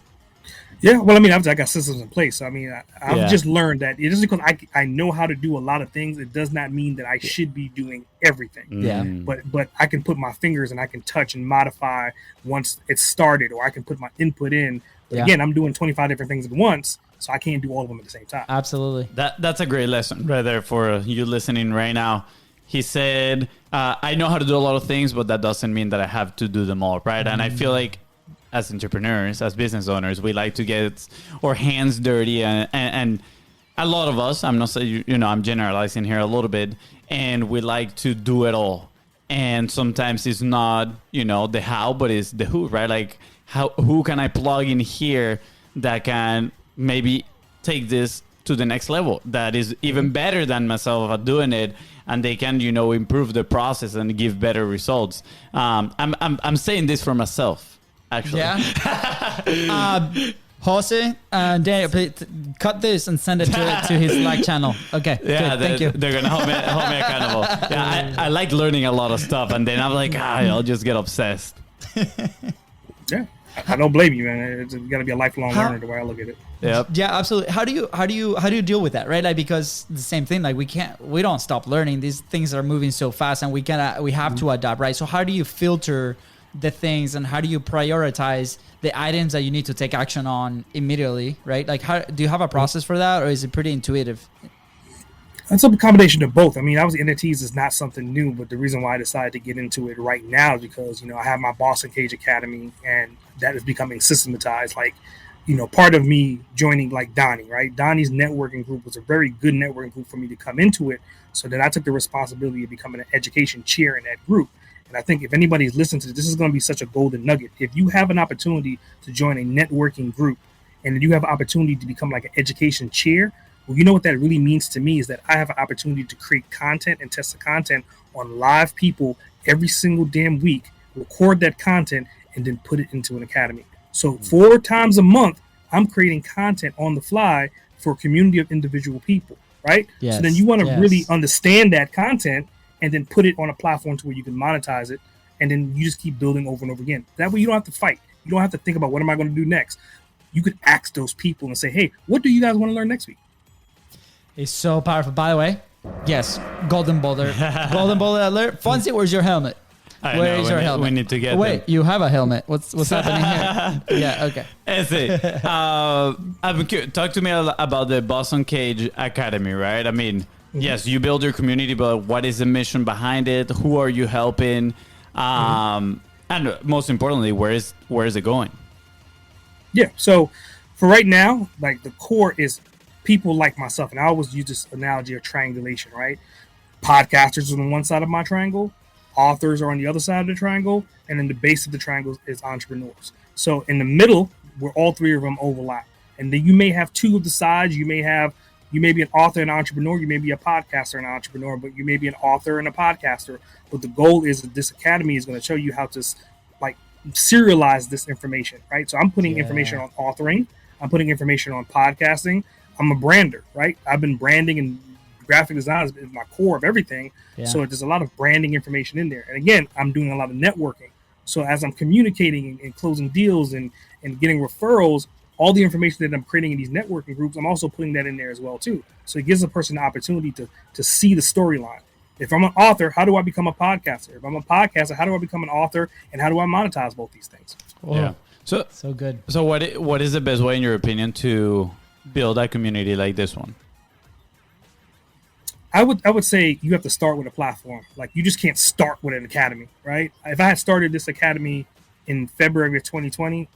Yeah, well, I mean, I got systems in place. So, I mean, I've Yeah. just learned that just because I know how to do a lot of things, it does not mean that I should be doing everything. Yeah. But I can put my fingers and I can touch and modify once it's started, or I can put my input in. But Yeah. again, I'm doing 25 different things at once, so I can't do all of them at the same time. Absolutely. That's a great lesson right there for you listening right now. He said, I know how to do a lot of things, but that doesn't mean that I have to do them all, right? And I feel like as entrepreneurs, as business owners, we like to get our hands dirty, and a lot of us, I'm not saying, I'm generalizing here a little bit, and we like to do it all. And sometimes it's not, the how, but it's the who, right? Like, who can I plug in here that can maybe take this to the next level, that is even better than myself at doing it, and they can, improve the process and give better results. I'm saying this for myself. Actually. Yeah. Jose, Daniel, please cut this and send it to his Slack channel. Okay. Yeah, good, thank you. They're gonna hold me accountable. Yeah, I like learning a lot of stuff, and then I'm like, I'll just get obsessed. Yeah, I don't blame you, man. It's got to be a lifelong learner the way I look at it. Yep. Yeah, absolutely. How do you deal with that, right? Like, because the same thing, like we don't stop learning. These things are moving so fast, and we have to adapt, right? So how do you filter the things, and how do you prioritize the items that you need to take action on immediately, right? Like, how do you have a process for that, or is it pretty intuitive? It's a combination of both. I mean, obviously NFTs is not something new, but the reason why I decided to get into it right now is because, I have my Uncaged Academy, and that is becoming systematized. Like, part of me joining like Donnie, right? Donnie's networking group was a very good networking group for me to come into it. So then I took the responsibility of becoming an education chair in that group. And I think if anybody's listening to this is going to be such a golden nugget. If you have an opportunity to join a networking group, and you have an opportunity to become like an education chair, well, you know what that really means to me is that I have an opportunity to create content and test the content on live people every single damn week, record that content, and then put it into an academy. So 4 times a month, I'm creating content on the fly for a community of individual people, right? Yes, so then you want to yes. really understand that content and then put it on a platform to where you can monetize it, and then you just keep building over and over again. That way you don't have to fight. You don't have to think about what am I going to do next. You could ask those people and say, hey, what do you guys want to learn next week? It's so powerful. By the way, yes, golden boulder alert. FONZI, where's your helmet? Where is your helmet? We need to get Wait, them. you have a helmet. What's happening here? Yeah, okay. Ese, I'm curious. Talk to me about the Uncaged Academy, right? I mean, yes, you build your community, but what is the mission behind it? Who are you helping? And most importantly, where is it going? Yeah, so for right now, like the core is people like myself. And I always use this analogy of triangulation, right? Podcasters are on one side of my triangle, authors are on the other side of the triangle, and then the base of the triangle is entrepreneurs. So in the middle, where all 3 of them overlap. And then you may have 2 of the sides. You may be an author and an entrepreneur. You may be a podcaster and an entrepreneur, but you may be an author and a podcaster. But the goal is that this academy is going to show you how to like serialize this information, right? So I'm putting information on authoring. I'm putting information on podcasting. I'm a brander, right? I've been branding, and graphic design is my core of everything. Yeah. So there's a lot of branding information in there. And again, I'm doing a lot of networking. So as I'm communicating and closing deals and getting referrals, all the information that I'm creating in these networking groups, I'm also putting that in there as well too. So it gives a person the opportunity to see the storyline. If I'm an author, how do I become a podcaster? If I'm a podcaster, how do I become an author? And how do I monetize both these things? Whoa. Yeah. So good. So what is the best way, in your opinion, to build a community like this one? I would say you have to start with a platform. Like, you just can't start with an academy, right? If I had started this academy in February of 2020,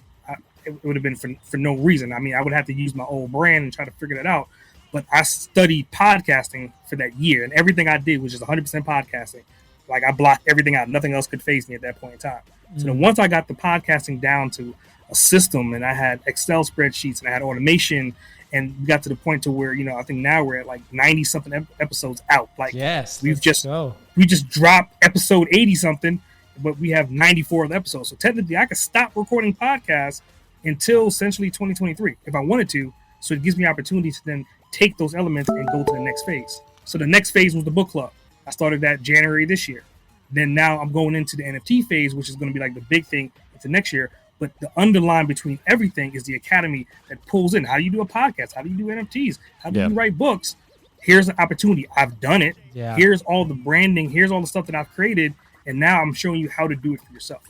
it would have been for no reason. I mean, I would have to use my old brand and try to figure that out. But I studied podcasting for that year, and everything I did was just 100% podcasting. Like, I blocked everything out. Nothing else could phase me at that point in time. So then once I got the podcasting down to a system, and I had Excel spreadsheets, and I had automation, and we got to the point to where, I think now we're at like 90 something episodes out. Like, yes, we just dropped episode 80 something, but we have 94 of the episodes. So technically I could stop recording podcasts until essentially 2023 if I wanted to. So it gives me opportunity to then take those elements and go to the next phase. So the next phase was the book club. I started that January this year. Then now I'm going into the NFT phase, which is going to be like the big thing into next year. But the underline between everything is the academy that pulls in. How do you do a podcast? How do you do NFTs? How do you write books? Here's an opportunity. I've done it. Yeah. Here's all the branding. Here's all the stuff that I've created. And now I'm showing you how to do it for yourself.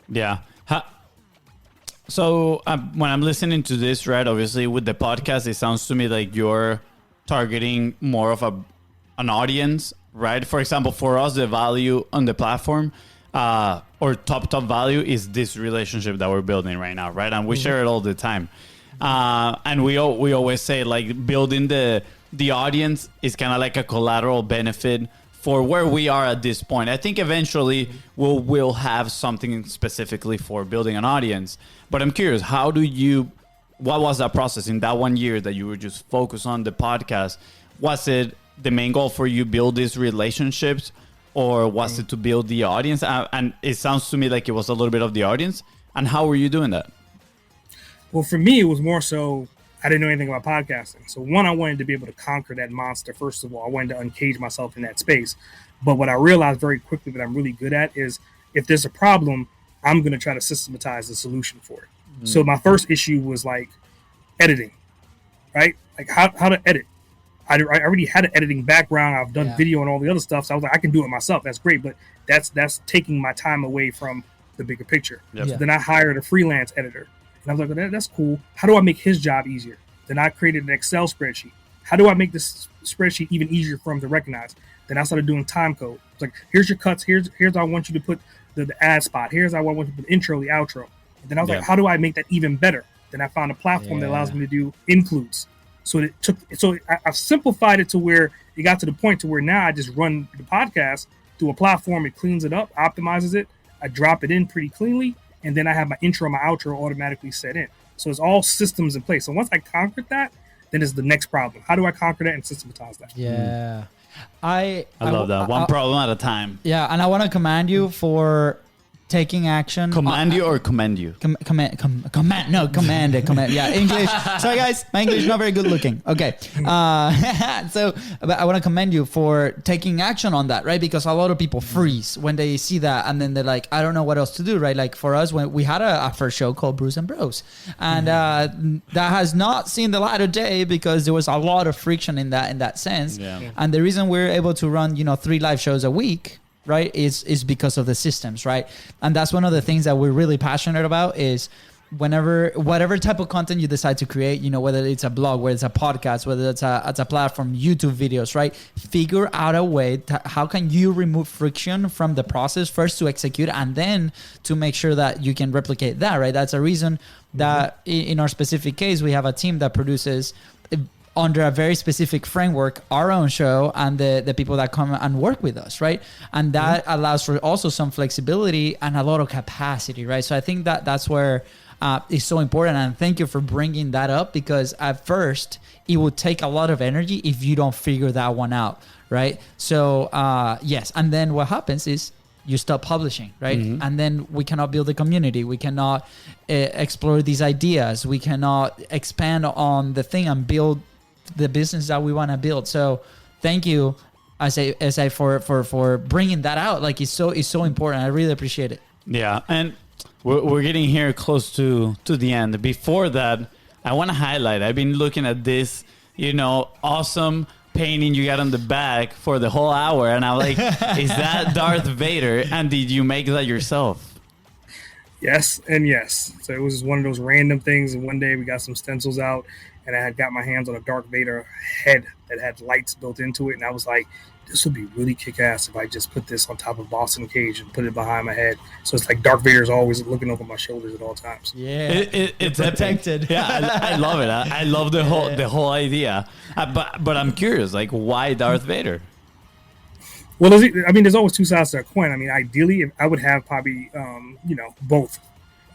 Yeah. So when I'm listening to this, right, obviously with the podcast, it sounds to me like you're targeting more of an audience, right? For example, for us, the value on the platform or top value is this relationship that we're building right now, right? And we share it all the time. And we always say like building the audience is kind of like a collateral benefit for where we are at this point. I think eventually we'll have something specifically for building an audience. But I'm curious, what was that process in that 1 year that you were just focused on the podcast? Was it the main goal for you build these relationships, or was it to build the audience? And it sounds to me like it was a little bit of the audience. And how were you doing that? Well, for me, it was more so I didn't know anything about podcasting. So one, I wanted to be able to conquer that monster. First of all, I wanted to uncage myself in that space. But what I realized very quickly that I'm really good at is if there's a problem, I'm going to try to systematize the solution for it. Mm-hmm. So my first issue was like editing, right? Like how to edit. I already had an editing background. I've done video and all the other stuff. So I was like, I can do it myself. That's great. But that's taking my time away from the bigger picture. Yep. So then I hired a freelance editor. And I was like, that's cool. How do I make his job easier? Then I created an Excel spreadsheet. How do I make this spreadsheet even easier for him to recognize? Then I started doing time code. It's like, here's your cuts. Here's how I want you to put the ad spot. Here's how I want you to put the intro, the outro. And then I was like, how do I make that even better? Then I found a platform that allows me to do includes. So I've simplified it to where it got to the point to where now I just run the podcast through a platform. It cleans it up, optimizes it. I drop it in pretty cleanly. And then I have my intro and my outro automatically set in. So it's all systems in place. So once I conquered that, then it's the next problem. How do I conquer that and systematize that? Yeah. I love that. One problem at a time. Yeah. And I want to commend you for taking action. Command you or commend you? Command. No, command it. Yeah, English. Sorry, guys. My English is not very good looking. Okay. So but I want to commend you for taking action on that, right? Because a lot of people freeze when they see that. And then they're like, I don't know what else to do, right? Like for us, when we had a first show called Brews and Bros. And that has not seen the light of day because there was a lot of friction in that sense. Yeah. And the reason we're able to run, 3 live shows a week, right, is because of the systems, right? And that's one of the things that we're really passionate about is whatever type of content you decide to create, whether it's a blog, whether it's a podcast, whether it's a platform, YouTube videos, right? Figure out a way how can you remove friction from the process first to execute and then to make sure that you can replicate that, right? That's a reason that in our specific case, we have a team that produces under a very specific framework, our own show and the people that come and work with us, right? And that allows for also some flexibility and a lot of capacity, right? So I think that's where it's so important. And thank you for bringing that up because at first it would take a lot of energy if you don't figure that one out, right? So yes, and then what happens is you stop publishing, right? Mm-hmm. And then we cannot build a community. We cannot explore these ideas. We cannot expand on the thing and build the business that we want to build. So thank you, I say for bringing that out. Like it's so important. I really appreciate it. Yeah, and we're getting here close to the end. Before that, I want to highlight. I've been looking at this, awesome painting you got on the back for the whole hour, and I'm like, is that Darth Vader? And did you make that yourself? Yes and yes. So it was just one of those random things. And one day we got some stencils out. And I had got my hands on a Darth Vader head that had lights built into it. And I was like, this would be really kick-ass if I just put this on top of Boston Cage and put it behind my head. So it's like Darth Vader's always looking over my shoulders at all times. Yeah, it's protected. Yeah, I love it. I love the whole idea. But I'm curious, like, why Darth Vader? Well, there's always two sides to a coin. I mean, ideally, I would have probably, both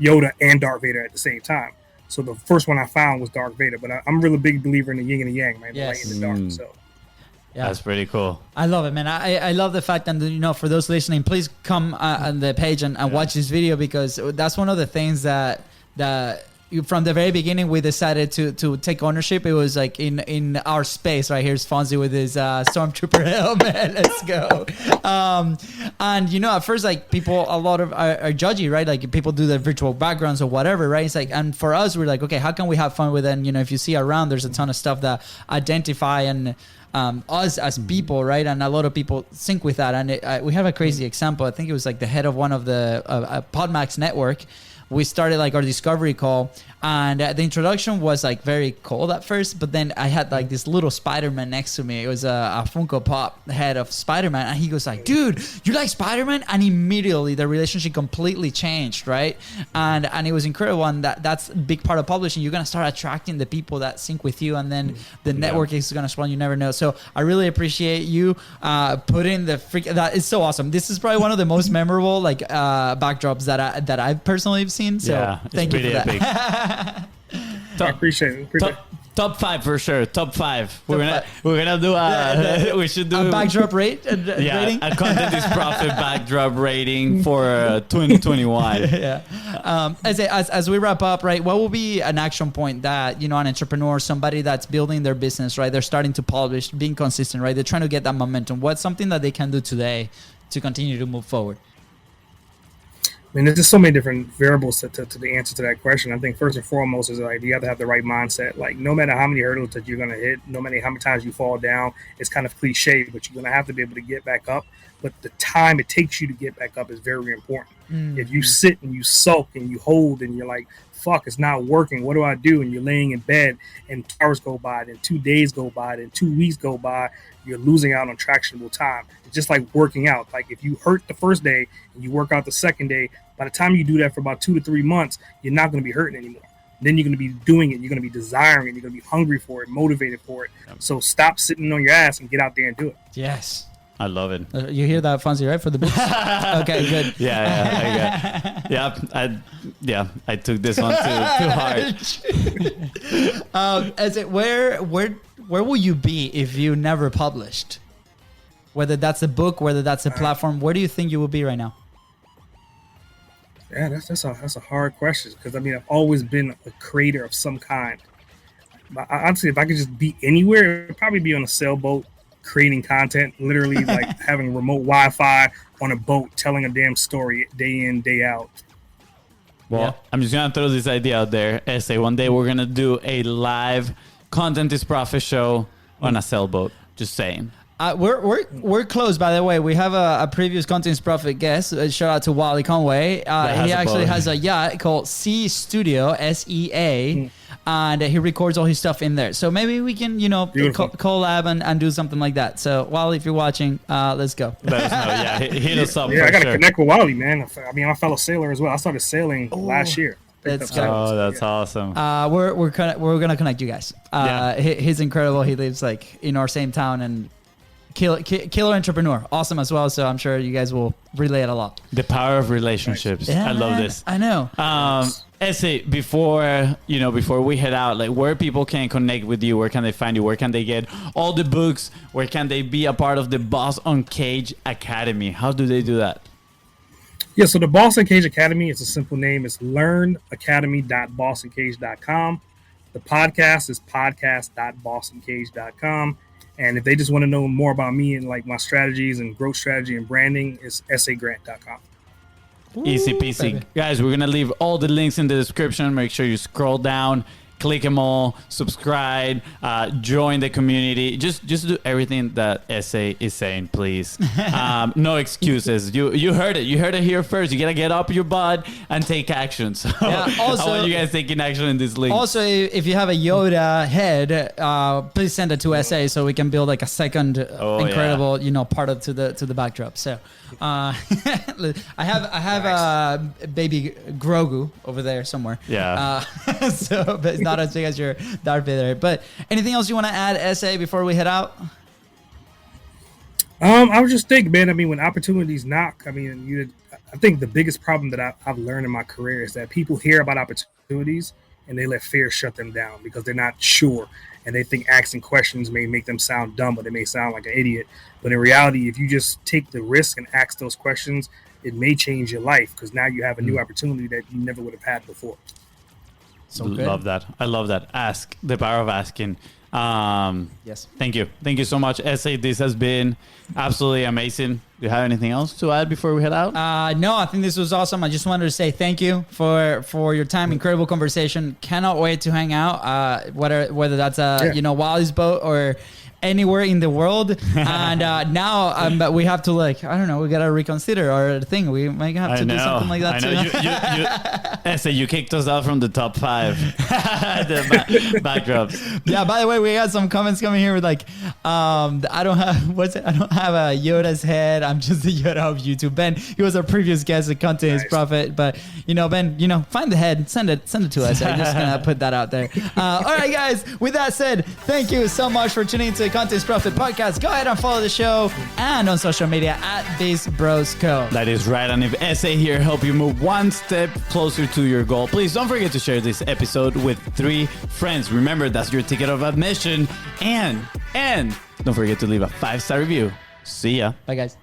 Yoda and Darth Vader at the same time. So the first one I found was Darth Vader, but I'm a really big believer in the yin and the yang, man. The light and the dark. So yeah. That's pretty cool. I love it, man. I love the fact that, for those listening, please come on the page and watch this video because that's one of the things that from the very beginning, we decided to take ownership. It was like in our space, right? Here's Fonzie with his Stormtrooper helmet. Let's go. And you know, at first, like people, a lot of are judgy, right? Like people do their virtual backgrounds or whatever, right? It's like, and for us, we're like, okay, how can we have fun with it? And you know, if you see around, there's a ton of stuff that identify and us as people, right? And a lot of people sync with that. And we have a crazy example. I think it was like the head of one of the Podmax network. We started like our discovery call, and the introduction was like very cold at first, but then I had like this little Spider-Man next to me. It was a Funko Pop head of Spider-Man, and he goes like, dude, you like Spider-Man? And immediately the relationship completely changed, right? And it was incredible, and that's a big part of publishing. You're gonna start attracting the people that sync with you, and then the network is gonna swell. You never know. So I really appreciate you putting the that is so awesome. This is probably one of the most memorable like backdrops that I've personally seen. So yeah, thank you for that. I appreciate it. Top 5 for sure. Top 5. We're gonna do we should do a backdrop rating. A content is profit backdrop rating for 2021. Yeah. As we wrap up, right? What will be an action point that, you know, an entrepreneur, somebody that's building their business, right? They're starting to publish, being consistent, right? They're trying to get that momentum. What's something that they can do today to continue to move forward? I mean, there's just so many different variables to the answer to that question. I think first and foremost is like you have to have the right mindset. Like no matter how many hurdles that you're going to hit, no matter how many times you fall down, it's kind of cliche, but you're going to have to be able to get back up. But the time it takes you to get back up is very important. If you sit and you sulk and you hold and you're like, fuck, it's not working, what do I do? And you're laying in bed and hours go by, then 2 days go by, then 2 weeks go by, you're losing out on tractionable time. It's just like working out. Like if you hurt the first day and you work out the second day, by the time you do that for about 2 to 3 months, you're not going to be hurting anymore. Then you're going to be doing it. You're going to be desiring it. You're going to be hungry for it, motivated for it. So stop sitting on your ass and get out there and do it. Yes. I love it. You hear that, Fonzie, right? For the books? Okay, good. I took this one too hard. Where will you be if you never published? Whether that's a book, whether that's a platform, where do you think you will be right now? Yeah, that's a hard question because I mean I've always been a creator of some kind. But honestly, if I could just be anywhere, it'd probably be on a sailboat, creating content, literally like having remote Wi-Fi on a boat, telling a damn story day in, day out. Well, I'm just gonna throw this idea out there. Say one day we're gonna do a live Content is Profit show on a sailboat. Just saying. We're close, by the way. We have a previous Content is Profit guest. Shout out to Wally Conway. He actually has a yacht called Sea Studio, SEA, and he records all his stuff in there. So maybe we can, collab and do something like that. So Wally, if you're watching, let's go. Let us know. Yeah, hit us up. Yeah, I gotta connect with Wally, man. I mean, I'm a fellow sailor as well. I started sailing last year. That's awesome. We're gonna connect you guys. He's incredible. He lives like in our same town and. Killer entrepreneur, awesome as well. So I'm sure you guys will relate a lot. The power of relationships. Yeah, I love this. I know. Essay, before we head out, like where people can connect with you, where can they find you, where can they get all the books, where can they be a part of the Boss Uncaged Academy? How do they do that? Yeah, so the Boss Uncaged Academy is a simple name. It's learnacademy.bossuncaged.com. The podcast is podcast.bossuncaged.com. And if they just want to know more about me and like my strategies and growth strategy and branding, it's sagrant.com. Easy peasy. Baby. Guys, we're going to leave all the links in the description. Make sure you scroll down, click them all, subscribe, join the community. Just do everything that SA is saying, please. No excuses. You heard it. You heard it here first. You got to get up your butt and take action. So also, I want you guys taking action in this link. Also, if you have a Yoda head, please send it to SA so we can build like a second incredible, part of to the backdrop. So I have baby Grogu over there somewhere. Yeah. But it's not as big as your Darth Vader. But anything else you want to add, SA, before we head out? I was just thinking, man. I mean, when opportunities knock, I think the biggest problem that I've learned in my career is that people hear about opportunities and they let fear shut them down because they're not sure. And they think asking questions may make them sound dumb, or they may sound like an idiot. But in reality, if you just take the risk and ask those questions, it may change your life because now you have a new opportunity that you never would have had before. So good. Love that. I love that. Ask. The power of asking. Yes. Thank you. Thank you so much, Essay. This has been absolutely amazing. Do you have anything else to add before we head out? No, I think this was awesome. I just wanted to say thank you for your time. Incredible conversation. Cannot wait to hang out. Whether that's Wally's boat or anywhere in the world. And now we have to I don't know, we gotta reconsider our thing. We might have to do something like that too. You kicked us out from the top 5 the backdrops. Yeah, by the way, we got some comments coming here with I don't have a Yoda's head. I'm just the Yoda of YouTube. Ben, he was our previous guest at Content is Profit, but Ben, find the head, send it to us. I'm just gonna put that out there. All right, guys, with that said, thank you so much for tuning into Content is Profit podcast. Go ahead and follow the show and on social media at BIZBROS Co. That is right. And if Essay here help you move one step closer to your goal, please don't forget to share this episode with 3 friends. Remember, that's your ticket of admission. And don't forget to leave a 5-star review. See ya. Bye, guys.